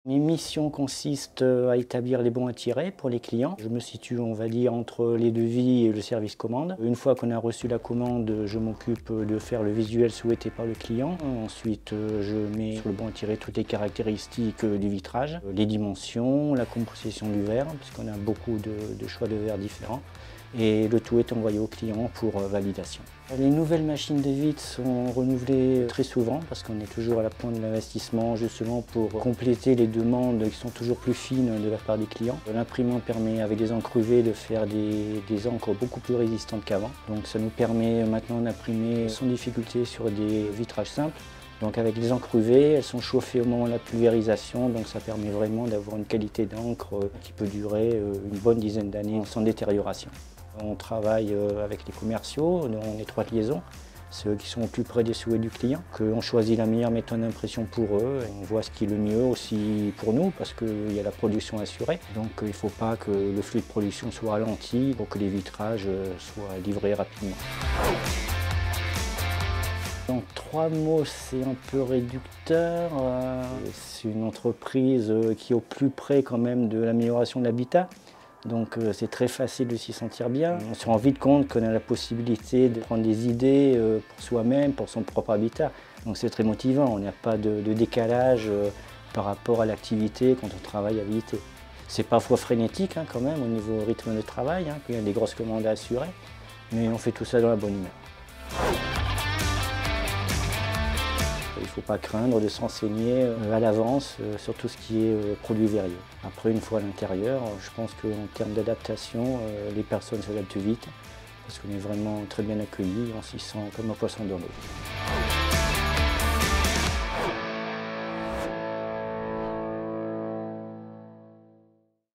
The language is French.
Mes missions consistent à établir les bons à tirer pour les clients. Je me situe, on va dire, entre les devis et le service commande. Une fois qu'on a reçu la commande, je m'occupe de faire le visuel souhaité par le client. Ensuite, je mets sur le bon à tirer toutes les caractéristiques du vitrage, les dimensions, la composition du verre, puisqu'on a beaucoup de choix de verres différents. Et le tout est envoyé au client pour validation. Les nouvelles machines de vitre sont renouvelées très souvent parce qu'on est toujours à la pointe de l'investissement justement pour compléter les demandes qui sont toujours plus fines de la part des clients. L'imprimant permet avec des encres UV de faire des encres beaucoup plus résistantes qu'avant. Donc ça nous permet maintenant d'imprimer sans difficulté sur des vitrages simples. Donc avec les encres UV, elles sont chauffées au moment de la pulvérisation, donc ça permet vraiment d'avoir une qualité d'encre qui peut durer une bonne dizaine d'années sans détérioration. On travaille avec les commerciaux en étroite liaison, ceux qui sont au plus près des souhaits du client, qu'on choisit la meilleure méthode d'impression pour eux, et on voit ce qui est le mieux aussi pour nous parce qu'il y a la production assurée. Donc il ne faut pas que le flux de production soit ralenti pour que les vitrages soient livrés rapidement. En 3 mots, c'est un peu réducteur. C'est une entreprise qui est au plus près quand même de l'amélioration de l'habitat. Donc c'est très facile de s'y sentir bien. On se rend vite compte qu'on a la possibilité de prendre des idées pour soi-même, pour son propre habitat. Donc c'est très motivant, on n'a pas de décalage par rapport à l'activité quand on travaille à l'habilité. C'est parfois frénétique quand même au niveau rythme de travail, il y a des grosses commandes à assurer, mais on fait tout ça dans la bonne humeur. Il ne faut pas craindre de se renseigner à l'avance sur tout ce qui est produits verriers. Après, une fois à l'intérieur, je pense qu'en termes d'adaptation, les personnes s'adaptent vite parce qu'on est vraiment très bien accueillis, on s'y sent comme un poisson dans l'eau.